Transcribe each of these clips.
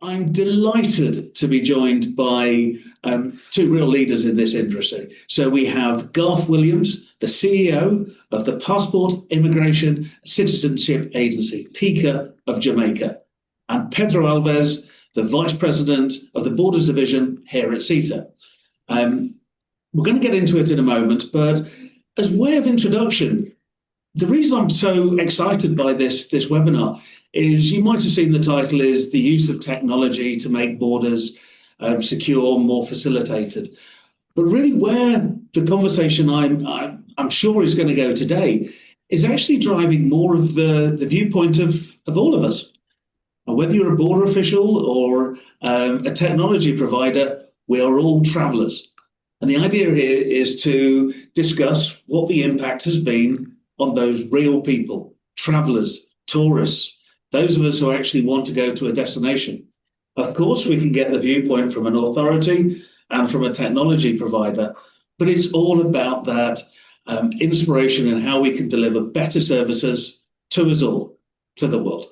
I'm delighted to be joined by two real leaders in this industry. So we have Garth Williams, the CEO of the Passport, Immigration, Citizenship Agency, PICA of Jamaica, and Pedro Alves, the Vice President of the Borders Division here at SITA. We're going to get into it in a moment, but as way of introduction, the reason I'm so excited by this webinar is you might have seen the title is the use of technology to make borders secure, more facilitated. But really where the conversation I'm sure is going to go today is actually driving more of the viewpoint of all of us. And whether you're a border official or a technology provider, we are all travellers. And the idea here is to discuss what the impact has been on those real people, travellers, tourists, those of us who actually want to go to a destination. Of course, we can get the viewpoint from an authority and from a technology provider, but it's all about that inspiration and how we can deliver better services to us all, to the world.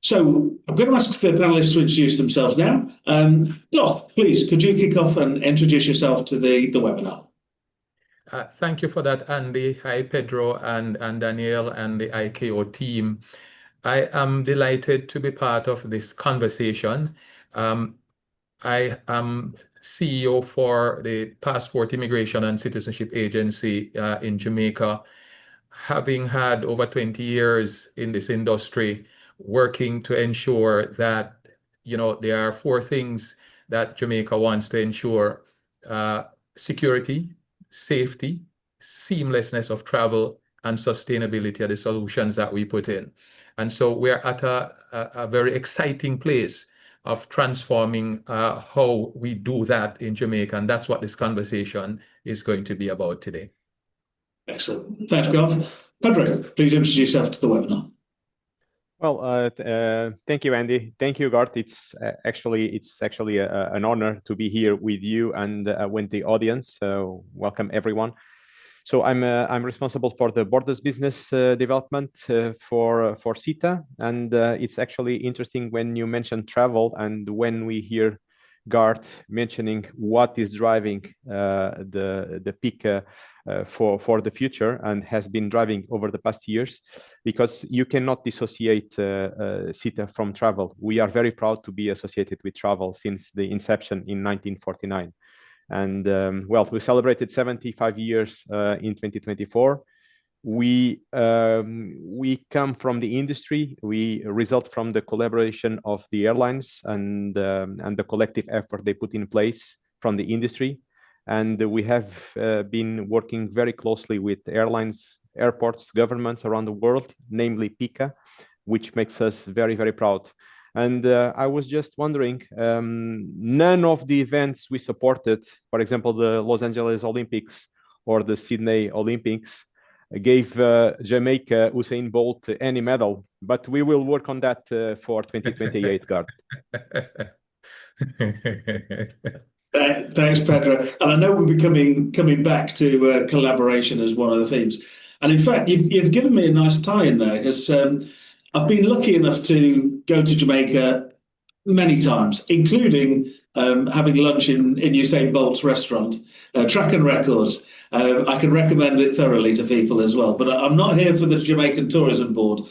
So I'm going to ask the panelists to introduce themselves now. Garth, please, could you kick off and introduce yourself to the webinar? Thank you for that, Andy. Hi, Pedro and Danielle and the ICAO team. I am delighted to be part of this conversation. I am CEO for the Passport, Immigration and Citizenship Agency in Jamaica, having had over 20 years in this industry, working to ensure that, there are four things that Jamaica wants to ensure: security, safety, seamlessness of travel, and sustainability are the solutions that we put in. And so we're at a very exciting place of transforming how we do that in Jamaica. And that's what this conversation is going to be about today. Excellent. Thanks, Garth. Pedro, please introduce yourself to the webinar. Well, thank you, Andy. Thank you, Garth. It's actually an honor to be here with you and with the audience. So welcome, everyone. So I'm responsible for the borders business development for SITA, and it's actually interesting when you mention travel and when we hear Garth mentioning what is driving the PICA for the future and has been driving over the past years, because you cannot dissociate SITA from travel. We are very proud to be associated with travel since the inception in 1949. And well, we celebrated 75 years in 2024. We come from the industry. We result from the collaboration of the airlines and the collective effort they put in place from the industry. And we have been working very closely with airlines, airports, governments around the world, namely PICA, which makes us very, very proud. And I was just wondering, none of the events we supported, for example, the Los Angeles Olympics or the Sydney Olympics, gave Jamaica Usain Bolt any medal, but we will work on that for 2028, Garth. Thanks, Pedro. And I know we'll be coming back to collaboration as one of the themes. And in fact, you've given me a nice tie in there, because I've been lucky enough to go to Jamaica many times, including having lunch in Usain Bolt's restaurant, Track and Records. I can recommend it thoroughly to people as well. But I'm not here for the Jamaican Tourism Board,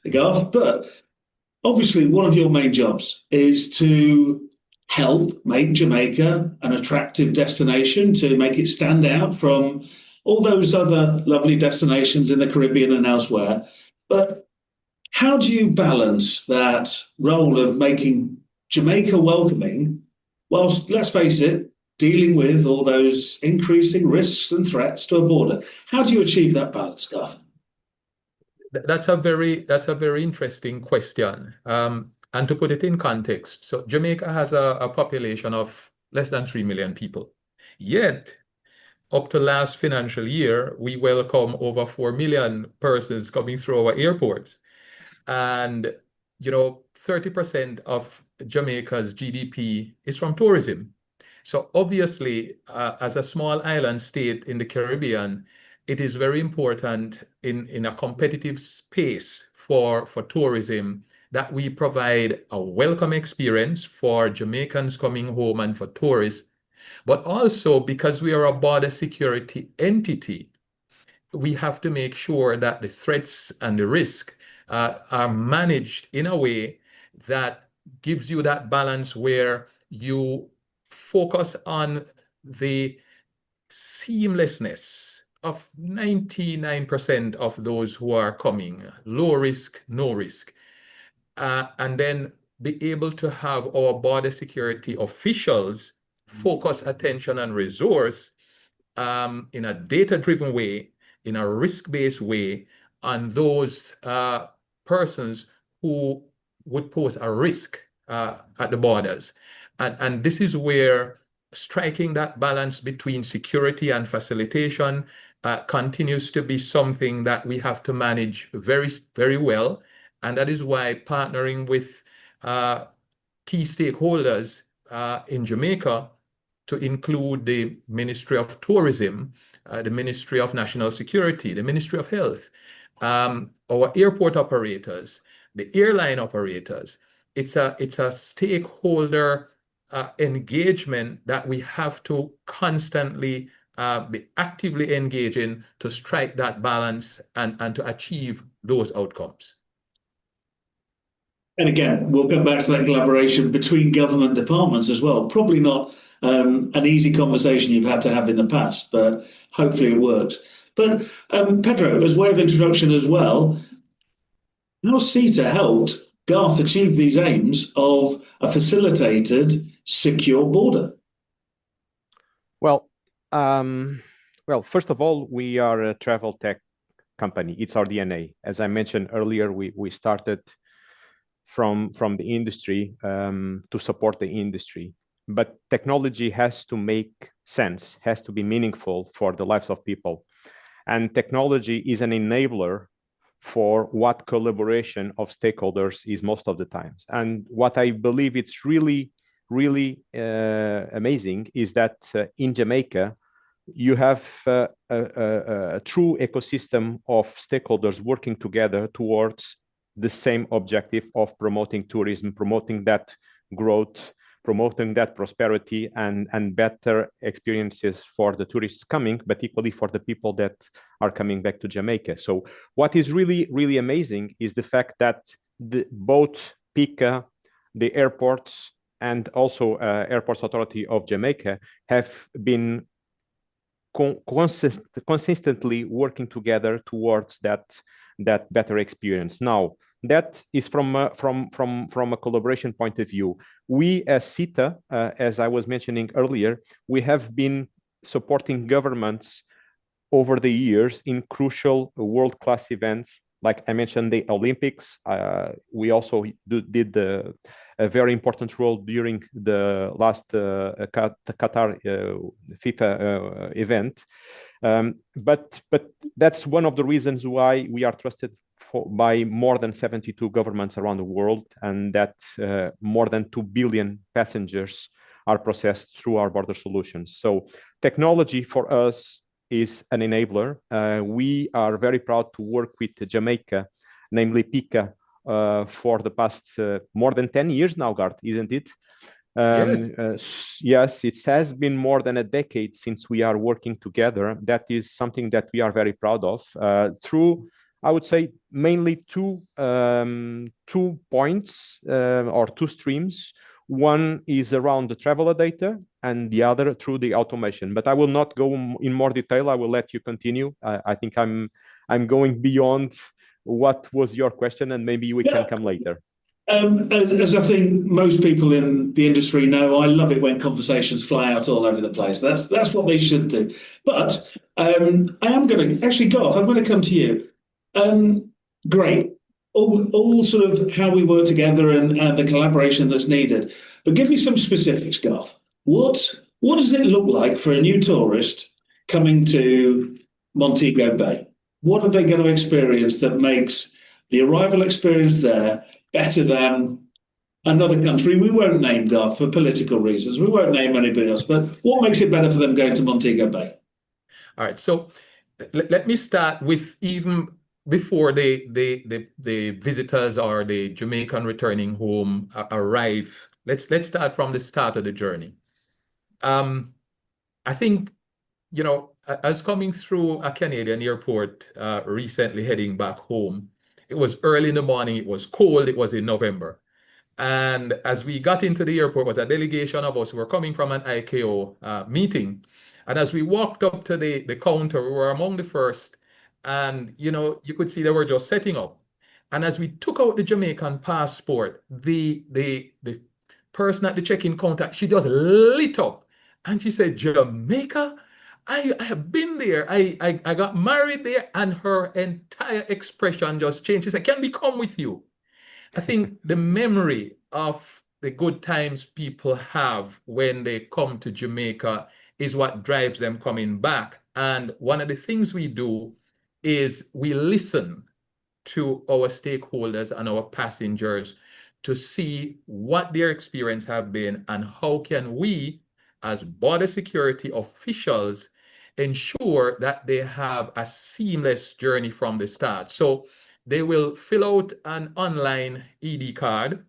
Garth. But obviously, one of your main jobs is to help make Jamaica an attractive destination, to make it stand out from all those other lovely destinations in the Caribbean and elsewhere. But how do you balance that role of making Jamaica welcoming, whilst, let's face it, dealing with all those increasing risks and threats to a border? How do you achieve that balance, Garth? That's a very interesting question. And to put it in context, so Jamaica has a population of less than 3 million people. Yet, up to last financial year, we welcome over 4 million persons coming through our airports. And, 30% of Jamaica's GDP is from tourism. So obviously, as a small island state in the Caribbean, it is very important in a competitive space for tourism that we provide a welcome experience for Jamaicans coming home and for tourists, but also because we are a border security entity, we have to make sure that the threats and the risk are managed in a way that gives you that balance where you focus on the seamlessness of 99% of those who are coming, low risk, no risk, and then be able to have our border security officials focus attention and resource in a data-driven way, in a risk-based way, on those persons who would pose a risk at the borders. And this is where striking that balance between security and facilitation continues to be something that we have to manage very, very well. And that is why partnering with key stakeholders in Jamaica, to include the Ministry of Tourism, the Ministry of National Security, the Ministry of Health, our airport operators, the airline operators. It's a stakeholder engagement that we have to constantly be actively engaging to strike that balance and to achieve those outcomes. And again, we'll come back to that collaboration between government departments as well. Probably not an easy conversation you've had to have in the past, but hopefully it works. But Pedro, as way of introduction as well, how SITA helped Garth achieve these aims of a facilitated, secure border? Well, first of all, we are a travel tech company. It's our DNA. As I mentioned earlier, we started from the industry to support the industry. But technology has to make sense, has to be meaningful for the lives of people. And technology is an enabler for what collaboration of stakeholders is most of the times. And what I believe it's really amazing is that in Jamaica, you have a true ecosystem of stakeholders working together towards the same objective of promoting tourism, promoting that growth, promoting that prosperity and better experiences for the tourists coming, but equally for the people that are coming back to Jamaica. So what is really amazing is the fact that both PICA, the airports, and also Airports Authority of Jamaica have been consistently working together towards that better experience. Now, that is from a collaboration point of view. We as SITA, as I was mentioning earlier, we have been supporting governments over the years in crucial world-class events. Like I mentioned, the Olympics. We also did a very important role during the last Qatar FIFA event. But that's one of the reasons why we are trusted by more than 72 governments around the world, and that more than 2 billion passengers are processed through our border solutions. So technology for us is an enabler. We are very proud to work with Jamaica, namely PICA, for the past more than 10 years now, Garth, isn't it? Yes, it has been more than a decade since we are working together. That is something that we are very proud of through, I would say, mainly two points or two streams. One is around the traveler data and the other through the automation. But I will not go in more detail. I will let you continue. I think I'm going beyond what was your question, and maybe we can come later. As I think most people in the industry know, I love it when conversations fly out all over the place. That's what they should do. But I am going to, actually, Garth, I'm going to come to you. Great. All sort of how we work together and the collaboration that's needed. But give me some specifics, Garth. What does it look like for a new tourist coming to Montego Bay? What are they going to experience that makes the arrival experience there better than another country? We won't name, Garth, for political reasons. We won't name anybody else. But what makes it better for them going to Montego Bay? All right. So let me start with even before the visitors or the Jamaican returning home arrive, let's start from the start of the journey. I think, you know, I was coming through a Canadian airport recently heading back home. It was early in the morning, it was cold, it was in November. And as we got into the airport, was a delegation of us who were coming from an ICAO meeting. And as we walked up to the counter, we were among the first. And, you know, you could see they were just setting up. And as we took out the Jamaican passport, the person at the check-in counter, she just lit up. And she said, Jamaica? I have been there. I got married there. And her entire expression just changed. She said, can we come with you? I think the memory of the good times people have when they come to Jamaica is what drives them coming back. And one of the things we do is we listen to our stakeholders and our passengers to see what their experience have been and how can we, as border security officials, ensure that they have a seamless journey from the start. So they will fill out an online ED card,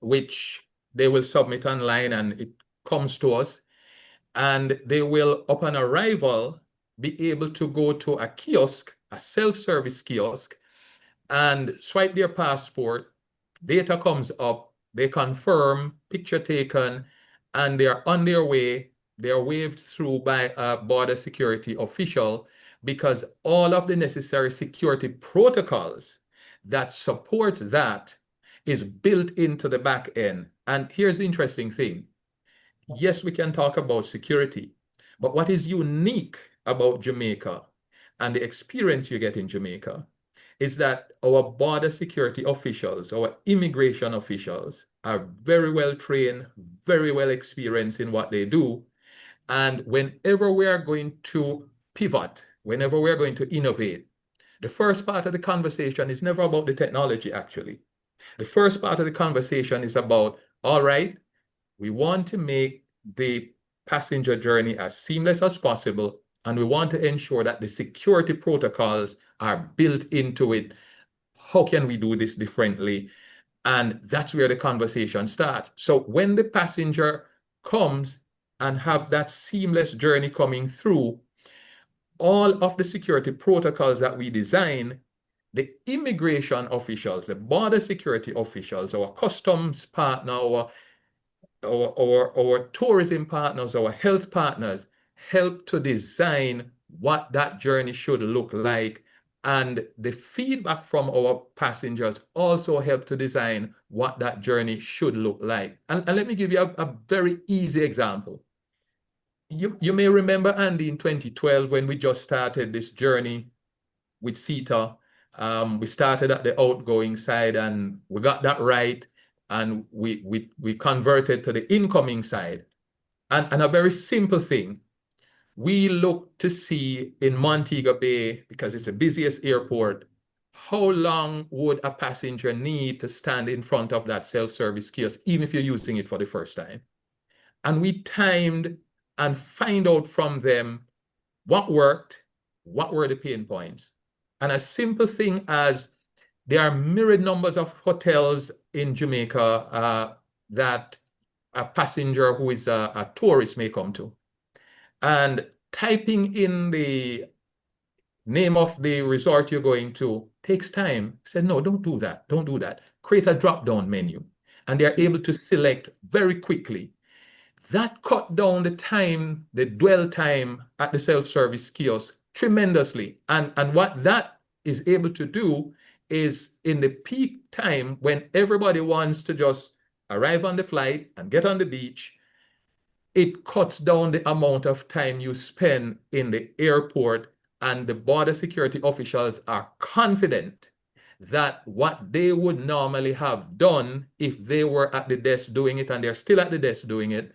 which they will submit online and it comes to us. And they will, upon arrival, be able to go to a kiosk, a self-service kiosk, and swipe their passport. Data comes up, they confirm, picture taken, and they're on their way. They're waved through by a border security official, because all of the necessary security protocols that support that is built into the back end. And here's the interesting thing. Yes, we can talk about security, but what is unique about Jamaica and the experience you get in Jamaica is that our border security officials, our immigration officials are very well trained, very well experienced in what they do. And whenever we are going to pivot, whenever we're going to innovate, the first part of the conversation is never about the technology, actually. The first part of the conversation is about, all right, we want to make the passenger journey as seamless as possible, and we want to ensure that the security protocols are built into it. How can we do this differently? And that's where the conversation starts. So when the passenger comes and have that seamless journey coming through, all of the security protocols that we design, the immigration officials, the border security officials, our customs partner, our tourism partners, our health partners, help to design what that journey should look like. And the feedback from our passengers also help to design what that journey should look like. And let me give you a very easy example. You may remember, Andy, in 2012, when we just started this journey with SITA, we started at the outgoing side and we got that right. And we converted to the incoming side. And a very simple thing, we look to see in Montego Bay, because it's the busiest airport, how long would a passenger need to stand in front of that self-service kiosk, even if you're using it for the first time. And we timed and find out from them what worked, what were the pain points. And a simple thing as there are myriad numbers of hotels in Jamaica that a passenger who is a tourist may come to. And typing in the name of the resort you're going to takes time. Said, no, don't do that. Don't do that. Create a drop-down menu. And they're able to select very quickly. That cut down the time, the dwell time at the self-service kiosk tremendously. And what that is able to do is in the peak time when everybody wants to just arrive on the flight and get on the beach, it cuts down the amount of time you spend in the airport, and the border security officials are confident that what they would normally have done if they were at the desk doing it, and they're still at the desk doing it,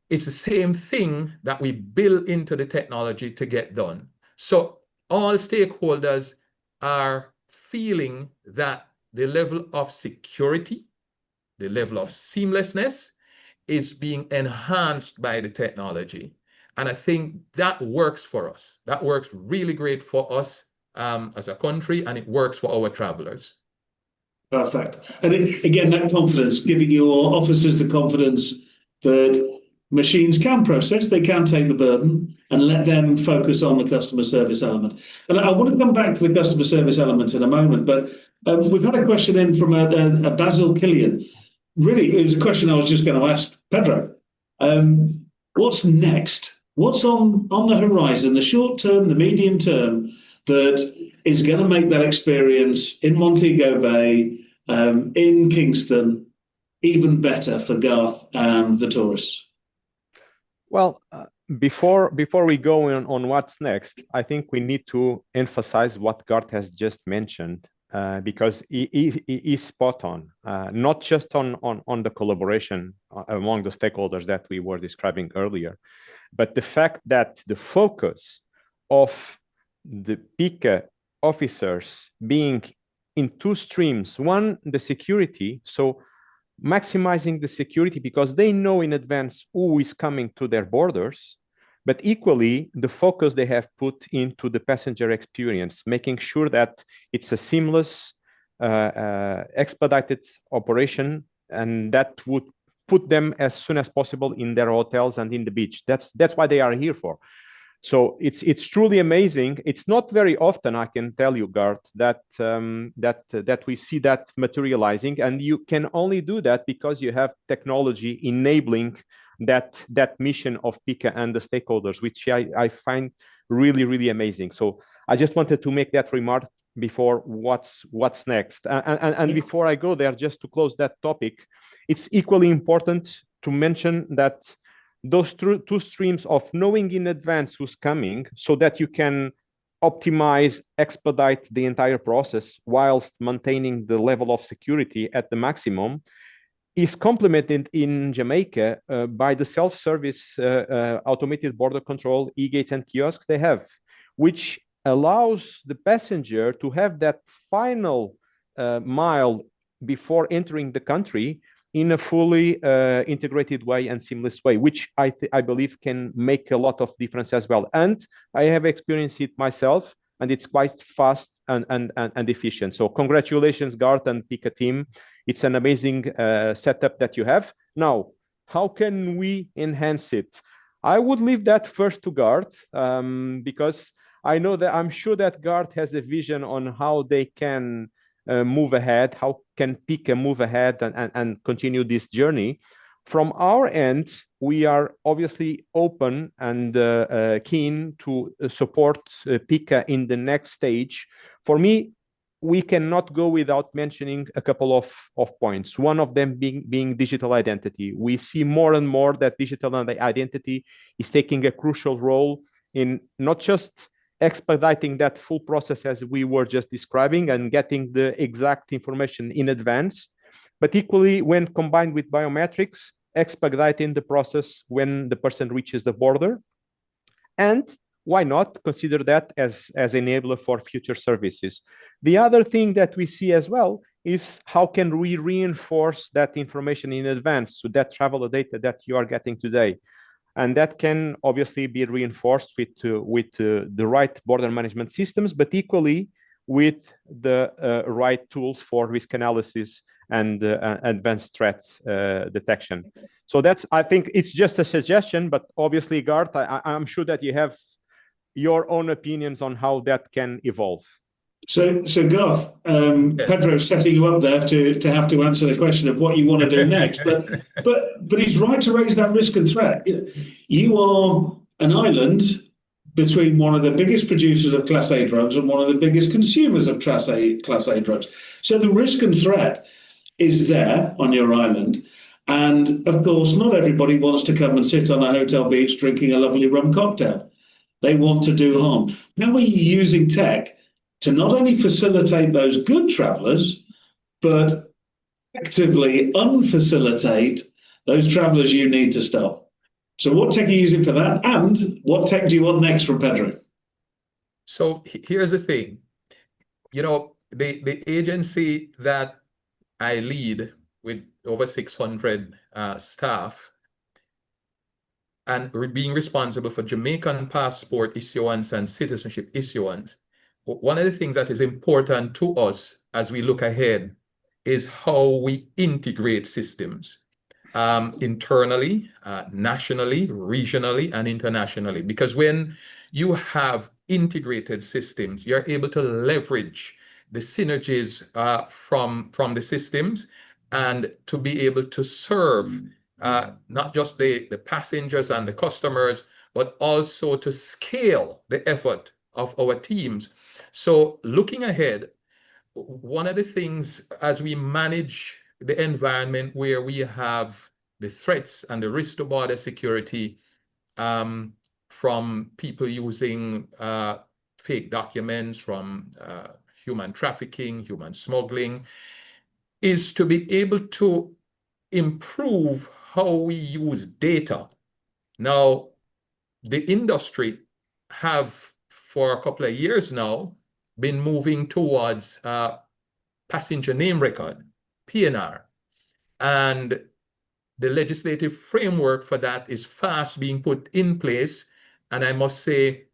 it's the same thing that we build into the technology to get done. So all stakeholders are feeling that the level of security, the level of seamlessness is being enhanced by the technology. And I think that works for us. That works really great for us as a country, and it works for our travelers. Perfect. And again, that confidence, giving your officers the confidence that machines can process, they can take the burden, and let them focus on the customer service element. And I want to come back to the customer service element in a moment, but we've had a question in from a Basil Killian. Really, it was a question I was just going to ask Pedro. What's next? What's on the horizon, the short term, the medium term, that is going to make that experience in Montego Bay, in Kingston, even better for Garth and the tourists? Well, before we go on what's next, I think we need to emphasize what Garth has just mentioned, because he is spot on, not just on the collaboration among the stakeholders that we were describing earlier, but the fact that the focus of the PICA officers being in two streams. One, the security, so maximizing the security because they know in advance who is coming to their borders, but equally the focus they have put into the passenger experience, making sure that it's a seamless, expedited operation, and that would put them as soon as possible in their hotels and in the beach. That's what they are here for. So it's truly amazing. It's not very often, I can tell you, Garth, that we see that materializing, and you can only do that because you have technology enabling that mission of PICA and the stakeholders, which I find really, really amazing. So I just wanted to make that remark before what's next. And before I go there, just to close that topic, it's equally important to mention that those two streams of knowing in advance who's coming so that you can optimize, expedite the entire process whilst maintaining the level of security at the maximum is complemented in Jamaica by the self-service automated border control e-gates and kiosks they have, which allows the passenger to have that final mile before entering the country in a fully integrated way and seamless way, which I believe can make a lot of difference as well. And I have experienced it myself, and it's quite fast and efficient. So congratulations, Garth and PICA team. It's an amazing setup that you have. Now, how can we enhance it? I would leave that first to Garth, because I'm sure that Garth has a vision on how they can move ahead, how can PICA move ahead and continue this journey. From our end, we are obviously open and keen to support PICA in the next stage. For me, we cannot go without mentioning a couple of points. One of them being digital identity. We see more and more that digital identity is taking a crucial role in not just expediting that full process as we were just describing and getting the exact information in advance, but equally when combined with biometrics, expediting the process when the person reaches the border. And why not consider that as enabler for future services? The other thing that we see as well is how can we reinforce that information in advance, so that travel data that you are getting today. And that can obviously be reinforced with the right border management systems, but equally with the right tools for risk analysis and advanced threat detection. So I think it's just a suggestion, but obviously, Garth, I'm sure that you have your own opinions on how that can evolve. So Garth, yes. Pedro's setting you up there to have to answer the question of what you want to do next, but he's right to raise that risk and threat. You are an island between one of the biggest producers of Class A drugs and one of the biggest consumers of Class A drugs. So the risk and threat is there on your island, and of course, not everybody wants to come and sit on a hotel beach drinking a lovely rum cocktail. They want to do harm. How are you using tech to not only facilitate those good travelers, but actively unfacilitate those travelers you need to stop? So what tech are you using for that? And what tech do you want next from Pedro? So here's the thing. The agency that I lead with over 600 staff and being responsible for Jamaican passport issuance and citizenship issuance, one of the things that is important to us as we look ahead is how we integrate systems internally, nationally, regionally, and internationally. Because when you have integrated systems, you're able to leverage the synergies from the systems and to be able to serve not just the passengers and the customers, but also to scale the effort of our teams. So looking ahead, one of the things as we manage the environment where we have the threats and the risk to border security from people using fake documents, from human trafficking, human smuggling, is to be able to improve how we use data. Now, the industry have for a couple of years now been moving towards passenger name record, PNR. And the legislative framework for that is fast being put in place. And I must say,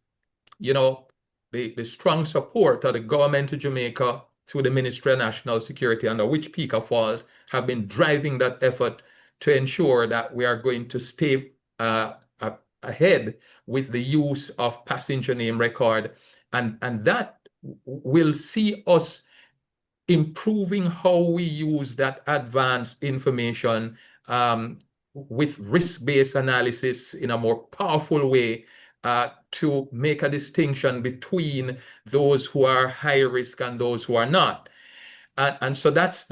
you know, the strong support of the government of Jamaica through the Ministry of National Security, under which PICA falls, have been driving that effort to ensure that we are going to stay ahead with the use of passenger name record. And that will see us improving how we use that advanced information with risk-based analysis in a more powerful way to make a distinction between those who are high risk and those who are not. And so that's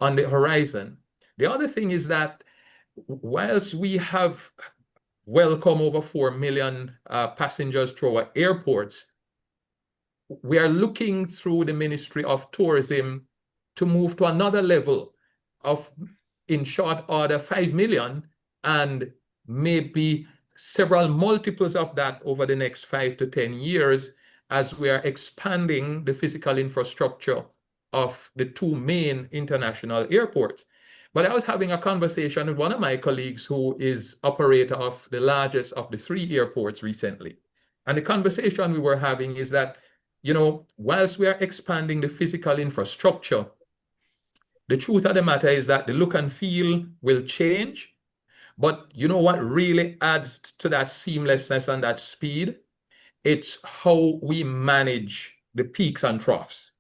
on the horizon. The other thing is that whilst we have welcomed over 4 million passengers through our airports, we are looking through the Ministry of Tourism to move to another level of, in short order, 5 million, and maybe several multiples of that over the next 5 to 10 years as we are expanding the physical infrastructure of the two main international airports. But I was having a conversation with one of my colleagues who is operator of the largest of the 3 airports recently. And the conversation we were having is that, you know, whilst we are expanding the physical infrastructure, the truth of the matter is that the look and feel will change. But you know what really adds to that seamlessness and that speed? It's how we manage the peaks and troughs.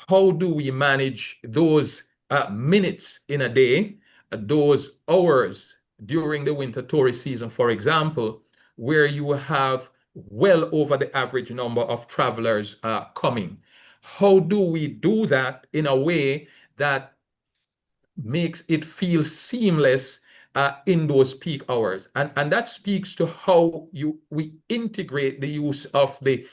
How do we manage those minutes in a day, those hours during the winter tourist season, for example, where you have well over the average number of travelers coming? How do we do that in a way that makes it feel seamless in those peak hours? And that speaks to how we integrate the use of the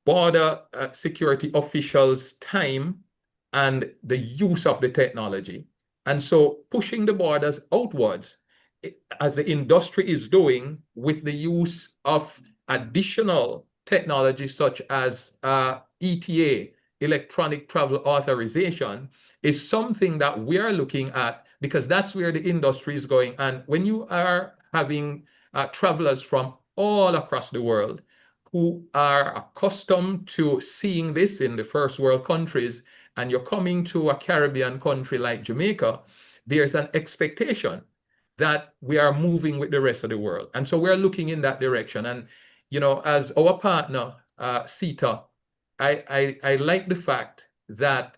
border security officials' time and the use of the technology. And so pushing the borders outwards, as the industry is doing with the use of additional technology such as ETA, electronic travel authorization, is something that we are looking at, because that's where the industry is going. And when you are having travelers from all across the world who are accustomed to seeing this in the first world countries, and you're coming to a Caribbean country like Jamaica, there's an expectation that we are moving with the rest of the world. And so we're looking in that direction. And, you know, as our partner, SITA, I like the fact that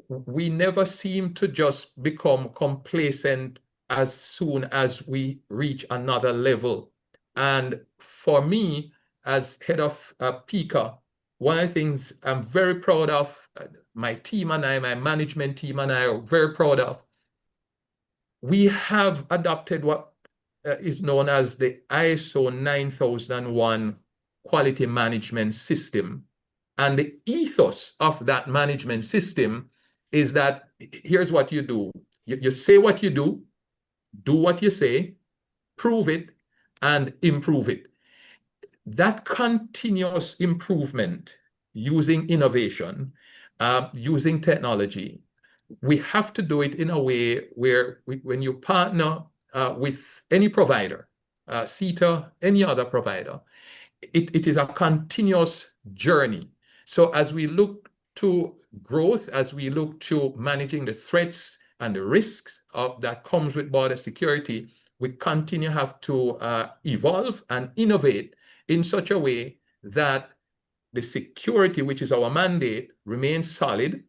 we never seem to just become complacent as soon as we reach another level. And for me, as head of PICA, one of the things I'm very proud of, my team and I, my management team and I are very proud of, we have adopted what is known as the ISO 9001 quality management system. And the ethos of that management system is that here's what you do. You say what you do what you say, prove it, and improve it. That continuous improvement using innovation, using technology, we have to do it in a way where when you partner with any provider, SITA, any other provider, it is a continuous journey So as we look to growth, as we look to managing the threats and the risks that comes with border security, we continue to have to evolve and innovate in such a way that the security, which is our mandate, remains solid,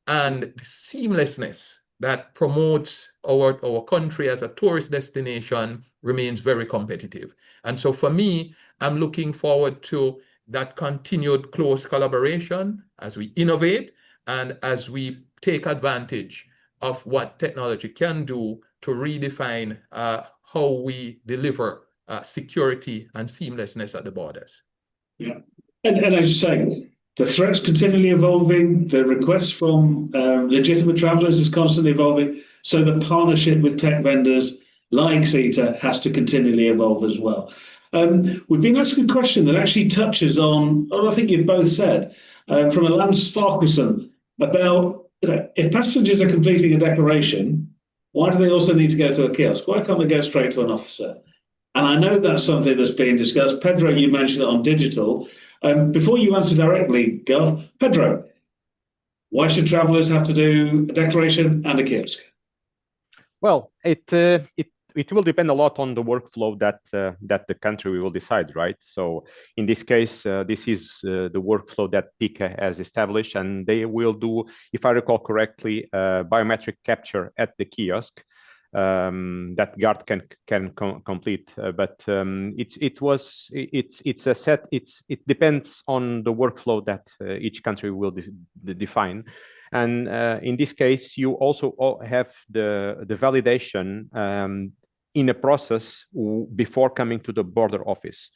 and the seamlessness that promotes our country as a tourist destination remains very competitive. And so for me, I'm looking forward to that continued close collaboration as we innovate and as we take advantage of what technology can do to redefine how we deliver security and seamlessness at the borders. Yeah. And as you say, the threat's continually evolving. The requests from legitimate travellers is constantly evolving. So the partnership with tech vendors like SITA has to continually evolve as well. We've been asking a question that actually touches on what I think you've both said from a Lance Farquharson about, if passengers are completing a declaration, why do they also need to go to a kiosk? Why can't they go straight to an officer? And I know that's something that's being discussed. Pedro, you mentioned it on digital. Before you answer directly, Garth, Pedro, why should travellers have to do a declaration and a kiosk? Well, it will depend a lot on the workflow that the country will decide, right? So in this case, this is the workflow that PICA has established, and they will do, if I recall correctly, biometric capture at the kiosk. That Garth can complete, but it depends on the workflow that each country will define, and in this case you also have the validation in a process before coming to the border office.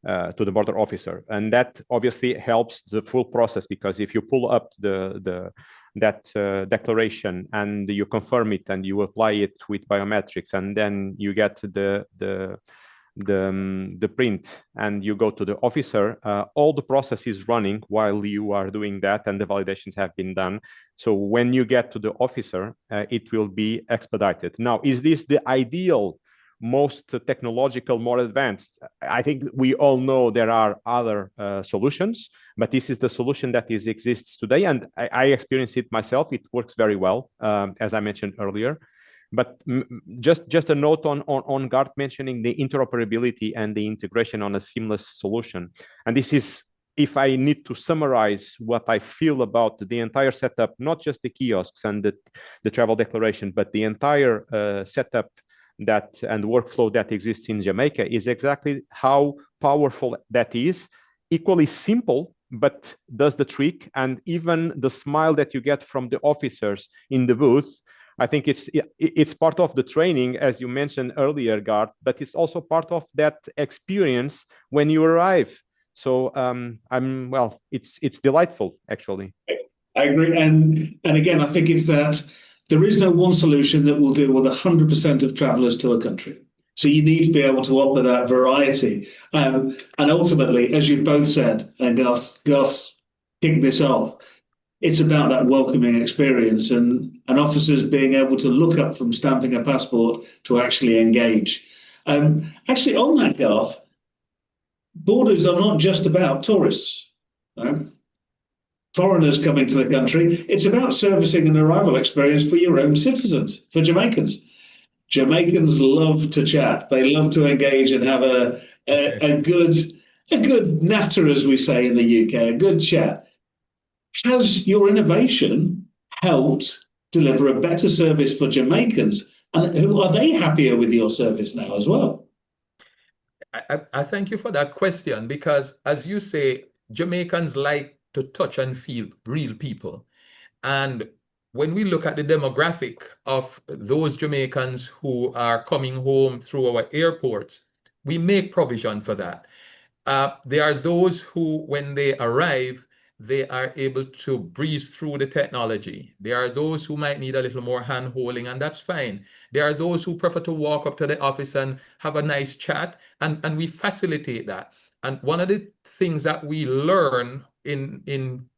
To the border officer, and that obviously helps the full process, because if you pull up that declaration and you confirm it and you apply it with biometrics, and then you get the print and you go to the officer, all the process is running while you are doing that, and the validations have been done. So when you get to the officer, it will be expedited. Now, is this the ideal, most technological, more advanced? I think we all know there are other solutions, but this is the solution that exists today, and I experienced it myself. It works very well, as I mentioned earlier. But just a note on Garth mentioning the interoperability and the integration on a seamless solution. And this is, if I need to summarize what I feel about the entire setup, not just the kiosks and the travel declaration, but the entire setup and workflow that exists in Jamaica, is exactly how powerful that is. Equally simple, but does the trick. And even the smile that you get from the officers in the booth, I think it's part of the training, as you mentioned earlier, Garth, but it's also part of that experience when you arrive. So it's delightful, actually. I agree, and again, I think it's that there is no one solution that will deal with 100% of travellers to a country. So you need to be able to offer that variety. And ultimately, as you both said, and Garth kicked this off, it's about that welcoming experience and officers being able to look up from stamping a passport to actually engage. Actually, on that, Garth, borders are not just about tourists. Foreigners coming to the country, it's about servicing an arrival experience for your own citizens, for Jamaicans. Jamaicans love to chat. They love to engage and have a good natter, as we say in the UK, a good chat. Has your innovation helped deliver a better service for Jamaicans? And are they happier with your service now as well? I thank you for that question, because, as you say, Jamaicans like to touch and feel real people. And when we look at the demographic of those Jamaicans who are coming home through our airports, we make provision for that. There are those who, when they arrive, they are able to breeze through the technology. There are those who might need a little more hand-holding, and that's fine. There are those who prefer to walk up to the office and have a nice chat, and we facilitate that. And one of the things that we learn in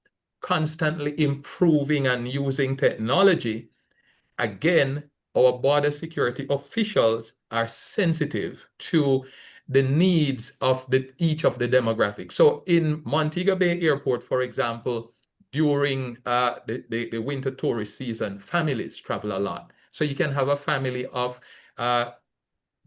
constantly improving and using technology, again, our border security officials are sensitive to the needs of each of the demographics. So in Montego Bay Airport, for example, during the winter tourist season, families travel a lot. So you can have a family of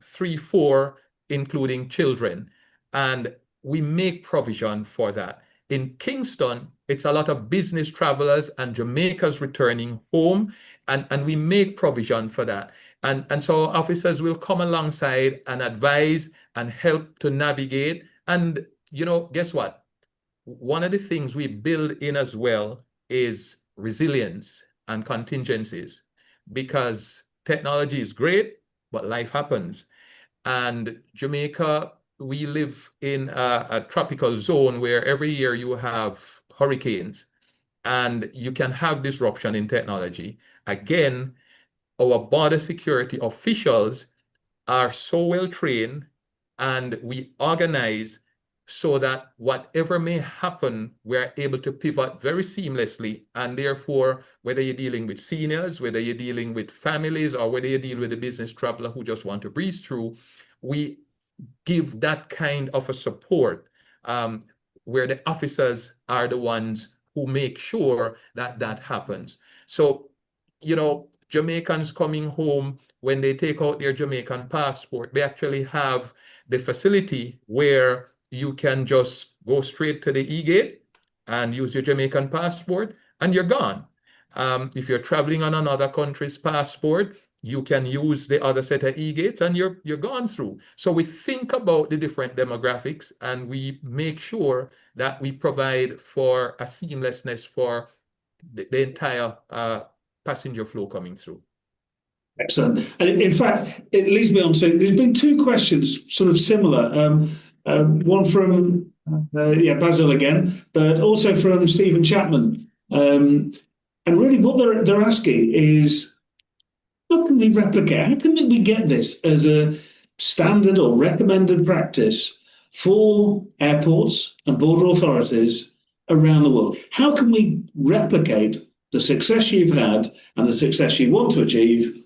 3, 4, including children, and we make provision for that. In Kingston, it's a lot of business travelers and Jamaicans returning home, and we make provision for that. And so officers will come alongside and advise and help to navigate. And, you know, guess what? One of the things we build in as well is resilience and contingencies, because technology is great, but life happens. And Jamaica, we live in a tropical zone where every year you have hurricanes and you can have disruption in technology. Again, our border security officials are so well trained, and we organize so that whatever may happen, we're able to pivot very seamlessly. And therefore, whether you're dealing with seniors, whether you're dealing with families, or whether you deal with a business traveler who just want to breeze through, we give that kind of a support, where the officers are the ones who make sure that that happens. So, you know, Jamaicans coming home, when they take out their Jamaican passport, they actually have the facility where you can just go straight to the e-gate and use your Jamaican passport, and you're gone. If you're traveling on another country's passport, you can use the other set of e-gates and you're gone through. So we think about the different demographics, and we make sure that we provide for a seamlessness for the entire passenger flow coming through. Excellent. And in fact, it leads me on to, there's been 2 questions sort of similar. One from Basil again, but also from Stephen Chapman. And really what they're asking is, how can we replicate, how can we get this as a standard or recommended practice for airports and border authorities around the world? How can we replicate the success you've had and the success you want to achieve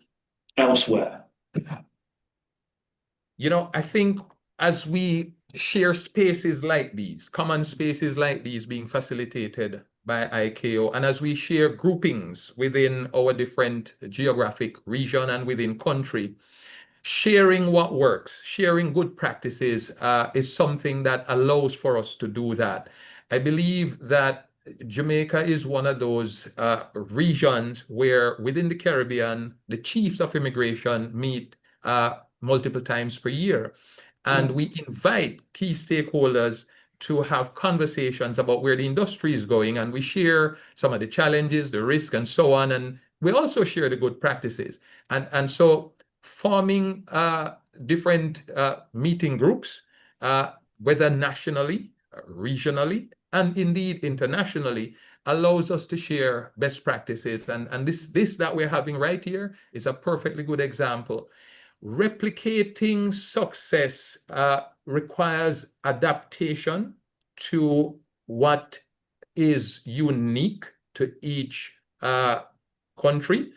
elsewhere? You know, I think as we share spaces like these, common spaces like these being facilitated by ICAO, and as we share groupings within our different geographic region and within country, sharing what works, sharing good practices is something that allows for us to do that. I believe that Jamaica is one of those regions where within the Caribbean, the chiefs of immigration meet multiple times per year. And we invite key stakeholders to have conversations about where the industry is going. And we share some of the challenges, the risk, and so on. And we also share the good practices. And so forming different meeting groups, whether nationally, regionally, and indeed internationally, allows us to share best practices. And this that we're having right here is a perfectly good example. Replicating success requires adaptation to what is unique to each country,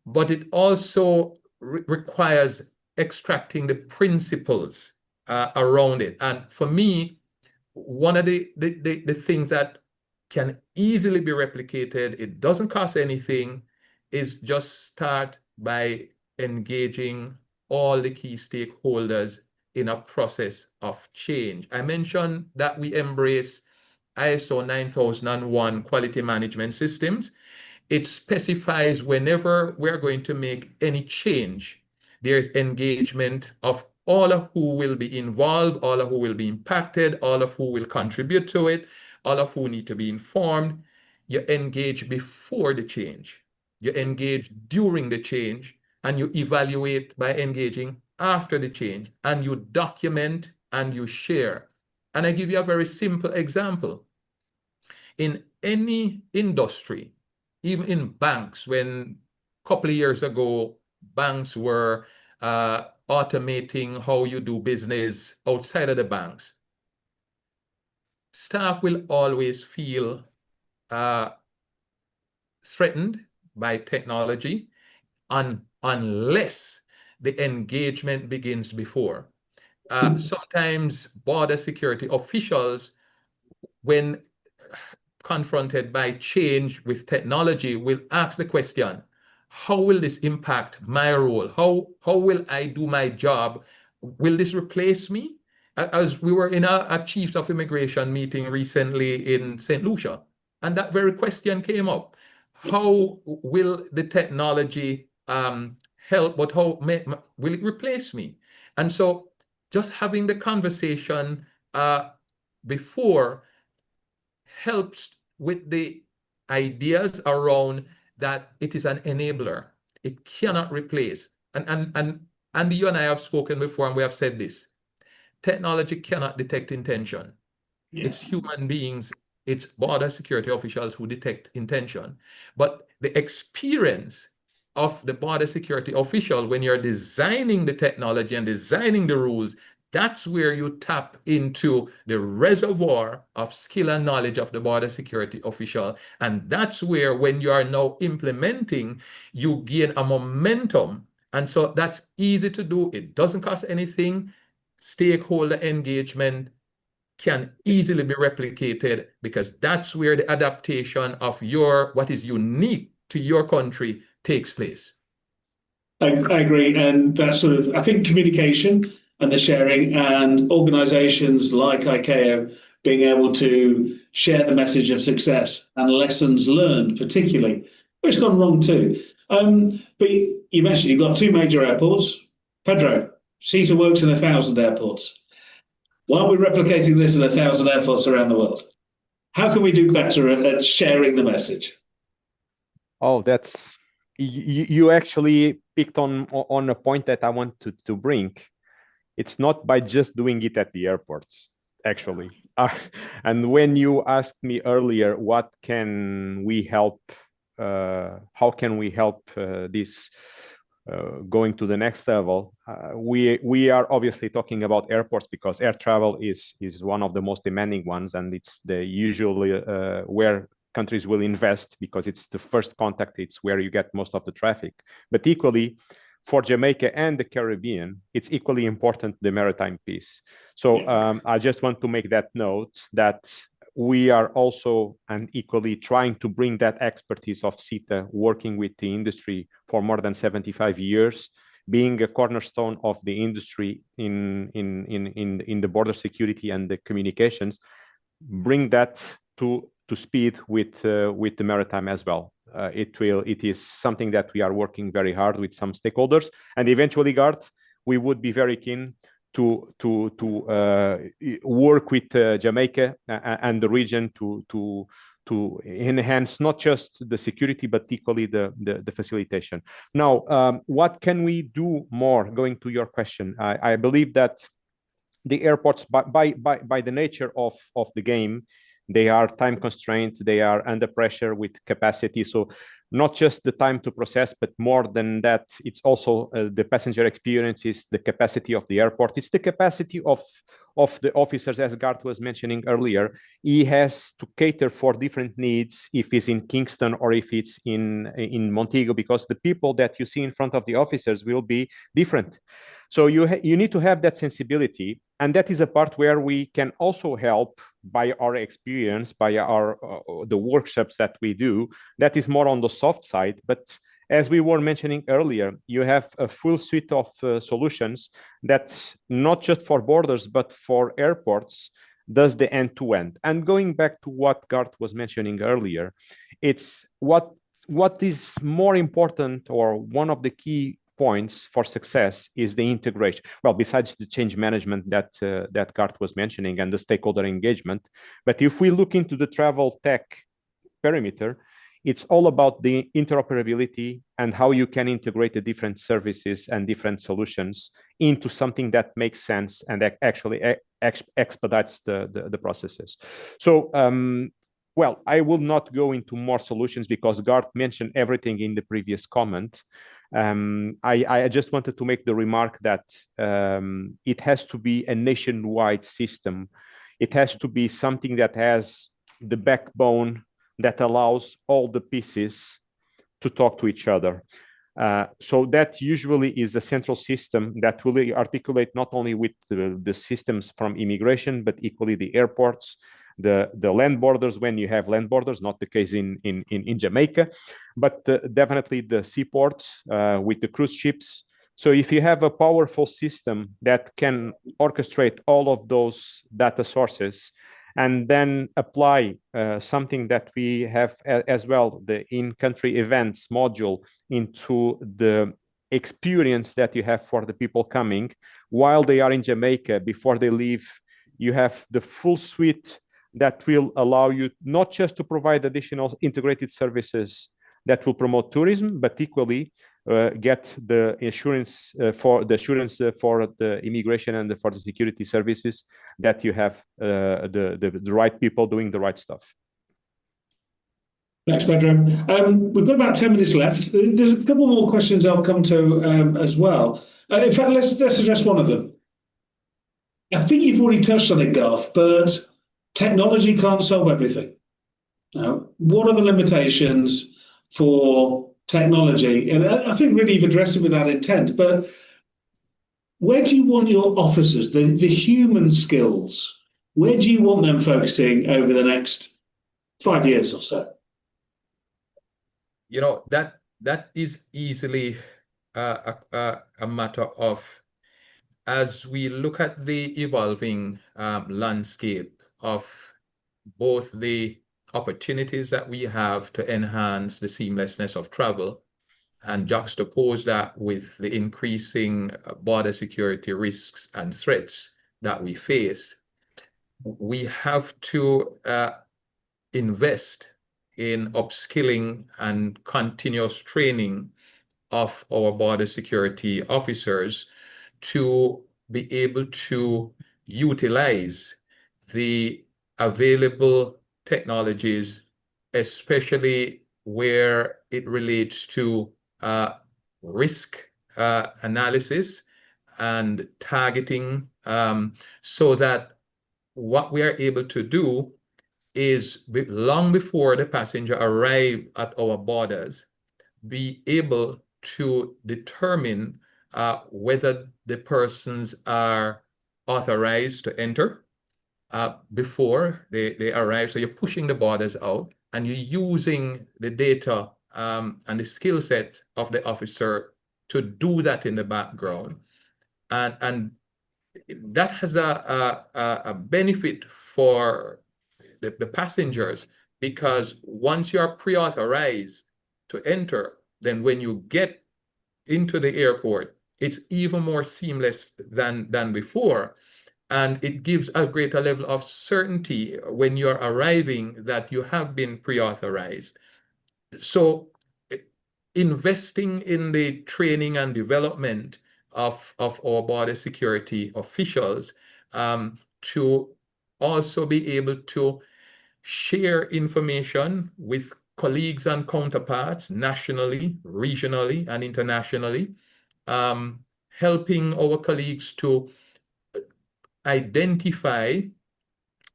but it also requires extracting the principles around it. And for me, one of the things that can easily be replicated, it doesn't cost anything, is just start by engaging all the key stakeholders in a process of change. I mentioned that we embrace ISO 9001 quality management systems. It specifies whenever we're going to make any change, there's engagement of all of who will be involved, all of who will be impacted, all of who will contribute to it, all of who need to be informed. You engage before the change, you engage during the change, and you evaluate by engaging after the change, and you document and you share. And I give you a very simple example. In any industry, even in banks, when a couple of years ago, banks were automating how you do business outside of the banks, staff will always feel threatened by technology unless the engagement begins before. Sometimes border security officials, when confronted by change with technology, will ask the question, how will this impact my role? How will I do my job? Will this replace me? As we were in a Chiefs of Immigration meeting recently in St. Lucia, and that very question came up. How will the technology help, but how will it replace me? And so just having the conversation before helps with the ideas around that it is an enabler. It cannot replace. And you and I have spoken before, and we have said this. Technology cannot detect intention. Yeah. It's human beings, it's border security officials who detect intention. But the experience of the border security official when you're designing the technology and designing the rules, that's where you tap into the reservoir of skill and knowledge of the border security official. And that's where, when you are now implementing, you gain a momentum. And so that's easy to do. It doesn't cost anything. Stakeholder engagement can easily be replicated, because that's where the adaptation of what is unique to your country takes place. I agree. And that sort of, I think communication and the sharing, and organizations like ICAO being able to share the message of success and lessons learned, particularly, which gone wrong too. But you mentioned you've got two major airports. Pedro, SITA works in 1,000 airports. Why aren't we replicating this in 1,000 airports around the world? How can we do better at sharing the message? Oh, that's you actually picked on a point that I want to bring. It's not by just doing it at the airports, actually. And when you asked me earlier, what can we help? How can we help this going to the next level? We are obviously talking about airports because air travel is one of the most demanding ones, and it's the usually where countries will invest, because it's the first contact, it's where you get most of the traffic. But equally, for Jamaica and the Caribbean, it's equally important, the maritime piece. So I just want to make that note that we are also and equally trying to bring that expertise of SITA, working with the industry for more than 75 years, being a cornerstone of the industry in the border security and the communications, bring that to speed with the maritime as well. It is something that we are working very hard with some stakeholders, and eventually, Garth, we would be very keen to work with Jamaica and the region to enhance not just the security but equally the facilitation. Now, what can we do more? Going to your question, I believe that the airports, by the nature of the game, they are time constrained, they are under pressure with capacity. So not just the time to process, but more than that, it's also the passenger experiences, the capacity of the airport. It's the capacity of the officers, as Garth was mentioning earlier. He has to cater for different needs if it's in Kingston or if it's in Montego, because the people that you see in front of the officers will be different. So you need to have that sensibility, and that is a part where we can also help by our experience, by the workshops that we do. That is more on the soft side, but as we were mentioning earlier, you have a full suite of solutions that not just for borders but for airports does the end-to-end. And going back to what Garth was mentioning earlier, it's what is more important, or one of the key points for success, is the integration. Well, besides the change management that Garth was mentioning and the stakeholder engagement, but if we look into the travel tech perimeter, it's all about the interoperability and how you can integrate the different services and different solutions into something that makes sense and that actually expedites the processes. So, well, I will not go into more solutions because Garth mentioned everything in the previous comment. I just wanted to make the remark that it has to be a nationwide system. It has to be something that has the backbone that allows all the pieces to talk to each other. So that usually is a central system that will articulate not only with the systems from immigration, but equally the airports, the land borders when you have land borders, not the case in Jamaica, but definitely the seaports with the cruise ships. So if you have a powerful system that can orchestrate all of those data sources and then apply something that we have as well, the in-country events module, into the experience that you have for the people coming while they are in Jamaica before they leave, you have the full suite that will allow you not just to provide additional integrated services that will promote tourism, but equally get the insurance for the immigration and for the security services that you have the right people doing the right stuff. Thanks, Pedro. We've got about 10 minutes left. There's a couple more questions I'll come to as well. In fact, let's address one of them. I think you've already touched on it, Garth, but technology can't solve everything. Now, what are the limitations for technology? And I think really you've addressed it with that intent, but where do you want your officers, the human skills, where do you want them focusing over the next 5 years or so? You know, that is easily a matter of, as we look at the evolving landscape of both the opportunities that we have to enhance the seamlessness of travel and juxtapose that with the increasing border security risks and threats that we face, we have to invest in upskilling and continuous training of our border security officers to be able to utilize the available technologies, especially where it relates to risk analysis and targeting, so that what we are able to do is, long before the passenger arrive at our borders, be able to determine whether the persons are authorized to enter before they arrive. So you're pushing the borders out and you're using the data and the skill set of the officer to do that in the background. And that has a benefit for the passengers, because once you are pre-authorized to enter, then when you get into the airport, it's even more seamless than before. And it gives a greater level of certainty when you're arriving that you have been pre-authorized. So investing in the training and development of our border security officials to also be able to share information with colleagues and counterparts nationally, regionally, and internationally, helping our colleagues to identify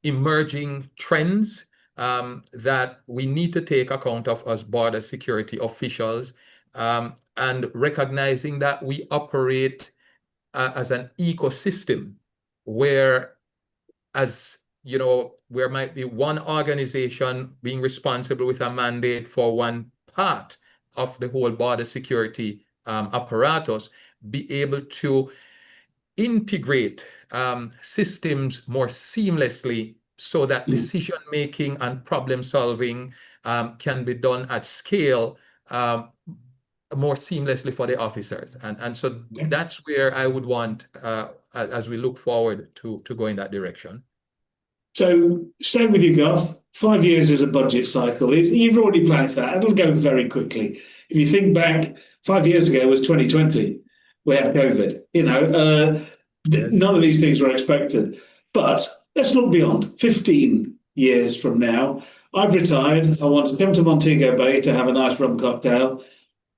emerging trends that we need to take account of as border security officials, and recognizing that we operate as an ecosystem where, as you know, there might be one organization being responsible with a mandate for one part of the whole border security apparatus, be able to integrate systems more seamlessly so that decision-making and problem-solving can be done at scale more seamlessly for the officers. And so that's where I would want, as we look forward to go in that direction. So staying with you, Garth, 5 years is a budget cycle. You've already planned for that. It'll go very quickly. If you think back, 5 years ago was 2020. We had COVID. You know, Yes. None of these things were expected. But let's look beyond. 15 years from now, I've retired. I want to come to Montego Bay to have a nice rum cocktail.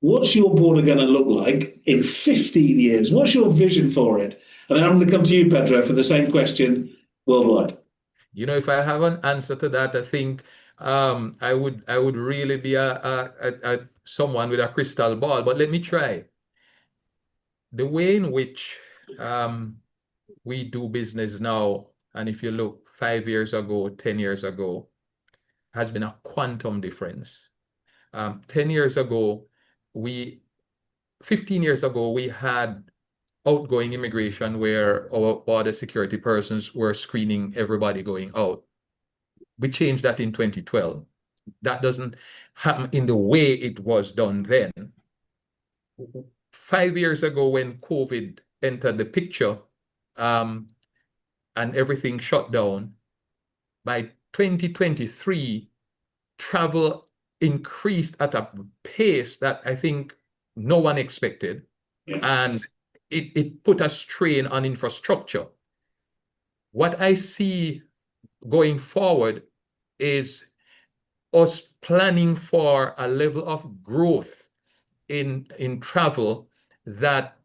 What's your border going to look like in 15 years? What's your vision for it? And then I'm going to come to you, Pedro, for the same question worldwide. You know, if I have an answer to that, I think I would really be someone with a crystal ball, but let me try. The way in which we do business now, and if you look 5 years ago, 10 years ago, has been a quantum difference. 10 years ago, 15 years ago, we had outgoing immigration where our border security persons were screening everybody going out. We changed that in 2012. That doesn't happen in the way it was done then. 5 years ago, when COVID entered the picture, and everything shut down, by 2023, travel increased at a pace that I think no one expected. Yeah. And it put a strain on infrastructure. What I see going forward is us planning for a level of growth in travel that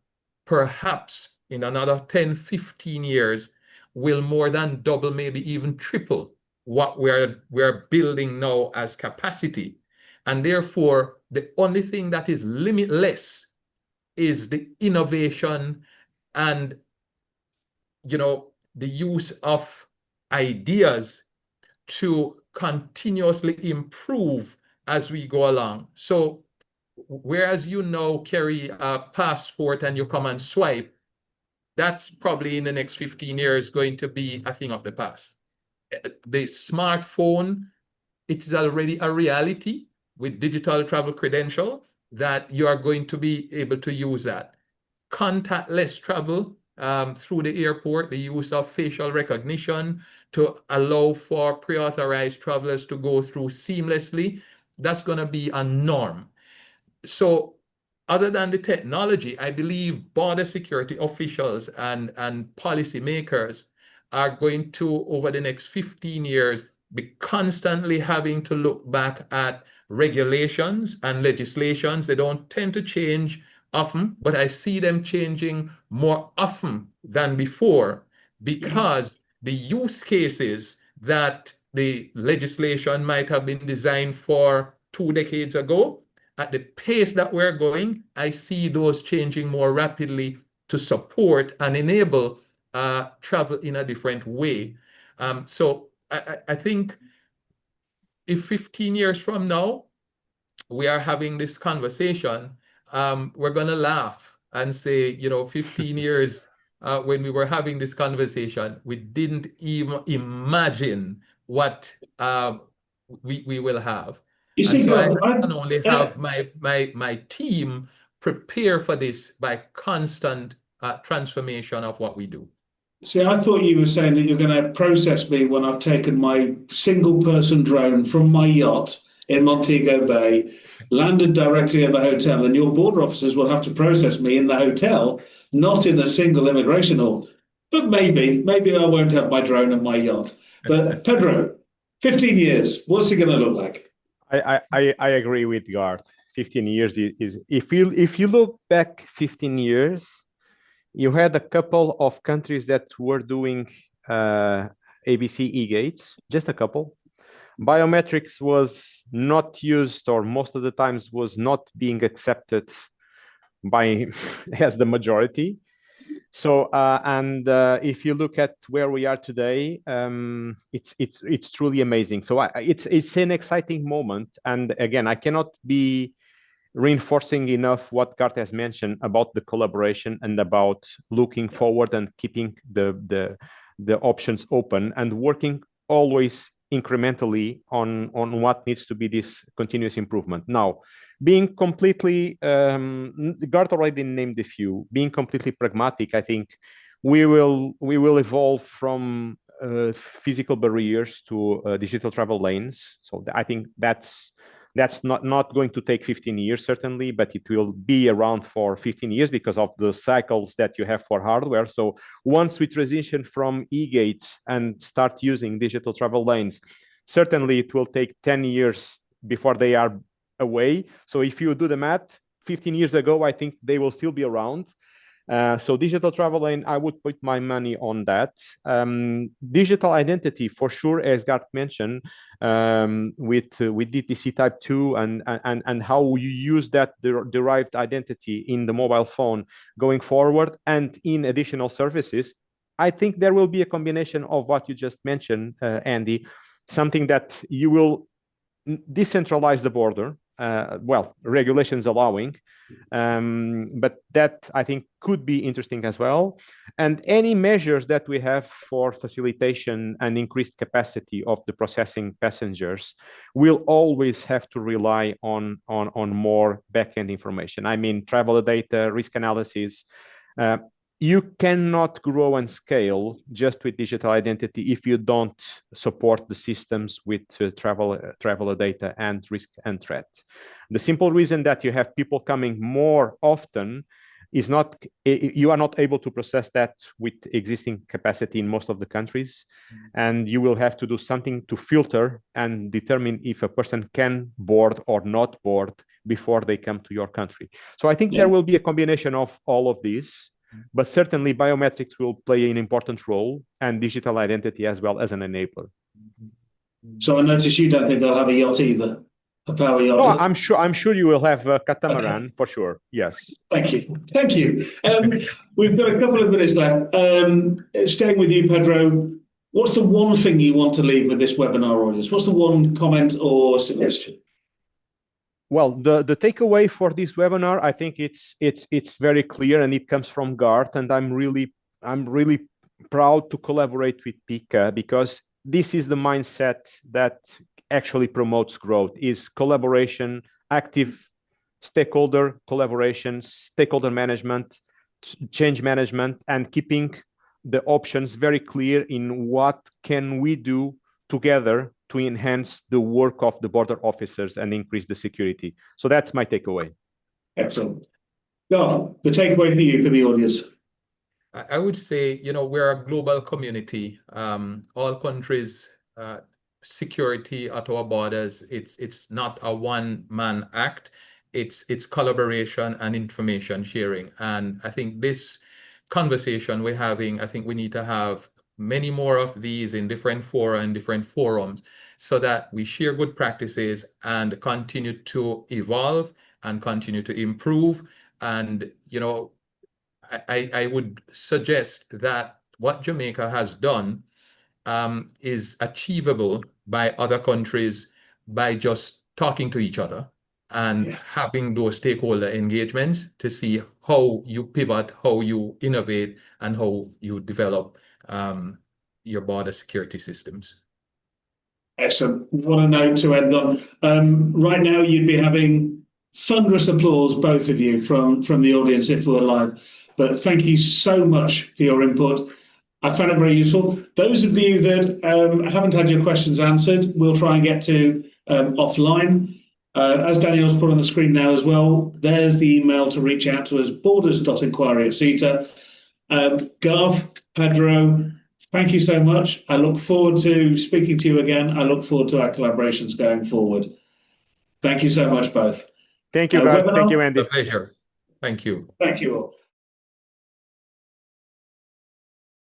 perhaps in another 10, 15 years will more than double, maybe even triple what we're building now as capacity. And therefore, the only thing that is limitless is the innovation and, you know, the use of ideas to continuously improve as we go along. So whereas you now carry a passport and you come and swipe, that's probably in the next 15 years going to be a thing of the past. The smartphone, it is already a reality with digital travel credential that you are going to be able to use that. Contactless travel through the airport, the use of facial recognition to allow for pre-authorized travelers to go through seamlessly, that's going to be a norm. So other than the technology, I believe border security officials and policymakers are going to, over the next 15 years, be constantly having to look back at regulations and legislations. They don't tend to change often, but I see them changing more often than before because the use cases that the legislation might have been designed for 2 decades ago, at the pace that we're going, I see those changing more rapidly to support and enable travel in a different way. So I think if 15 years from now, we are having this conversation, we're going to laugh and say, you know, 15 years when we were having this conversation, we didn't even imagine what we will have. You And see, so I Garth, can only have my team prepare for this by constant transformation of what we do. See, I thought you were saying that you're going to process me when I've taken my single-person drone from my yacht in Montego Bay, landed directly at the hotel, and your border officers will have to process me in the hotel, not in a single immigration hall. But maybe I won't have my drone and my yacht. But Pedro, 15 years, what's it going to look like? I agree with Garth. 15 years is if you look back 15 years, you had a couple of countries that were doing ABC e-gates, just a couple. Biometrics was not used, or most of the times was not being accepted by as the majority. So if you look at where we are today, it's truly amazing. So it's an exciting moment, and again, I cannot be reinforcing enough what Garth has mentioned about the collaboration and about looking forward and keeping the options open and working always incrementally on what needs to be this continuous improvement. Now, being completely, Garth already named a few, being completely pragmatic, I think we will evolve from physical barriers to digital travel lanes. So I think that's not going to take 15 years, certainly, but it will be around for 15 years because of the cycles that you have for hardware. So once we transition from e-gates and start using digital travel lanes, certainly it will take 10 years before they are away. So if you do the math, 15 years ago, I think they will still be around. So digital travel lane, I would put my money on that. Digital identity, for sure, as Garth mentioned, with DTC Type 2 and how you use that derived identity in the mobile phone going forward and in additional services. I think there will be a combination of what you just mentioned, Andy, something that you will decentralize the border, well, regulations allowing, but that I think could be interesting as well. And any measures that we have for facilitation and increased capacity of the processing passengers will always have to rely on more back-end information. I mean, travel data, risk analysis. You cannot grow and scale just with digital identity if you don't support the systems with traveler data and risk and threat. The simple reason that you have people coming more often is not, you are not able to process that with existing capacity in most of the countries. And you will have to do something to filter and determine if a person can board or not board before they come to your country. So I think there will be a combination of all of these. But certainly biometrics will play an important role and digital identity as well as an enabler. So I notice you don't think they'll have a yacht either, a power yacht. No, I'm sure you will have a catamaran for sure. Yes. Thank you. Thank you. We've got a couple of minutes left. Staying with you, Pedro, what's the one thing you want to leave with this webinar audience? What's the one comment or suggestion? Well, the takeaway for this webinar, I think it's very clear, and it comes from Garth, and I'm really proud to collaborate with PICA, because this is the mindset that actually promotes growth: is collaboration, active stakeholder collaboration, stakeholder management, change management, and keeping the options very clear in what can we do together to enhance the work of the border officers and increase the security. So that's my takeaway. Excellent. Garth, the takeaway for you, for the audience. I would say, we're a global community. All countries, security at our borders, it's not a one-man act. It's collaboration and information sharing. And I think this conversation we're having, I think we need to have many more of these in different fora and different forums, so that we share good practices and continue to evolve and continue to improve. And, I would suggest that what Jamaica has done is achievable by other countries by just talking to each other and having those stakeholder engagements to see how you pivot, how you innovate, and how you develop your border security systems. Excellent. What a note to end on. Right now, you'd be having thunderous applause, both of you, from the audience if we're live. But thank you so much for your input. I found it very useful. Those of you that haven't had your questions answered, we'll try and get to offline. As Danielle's put on the screen now as well, there's the email to reach out to us, borders.inquiry@SITA. Garth, Pedro, thank you so much. I look forward to speaking to you again. I look forward to our collaborations going forward. Thank you so much, both. Thank you, Garth. Thank you, Andy. A pleasure. Thank you. Thank you all.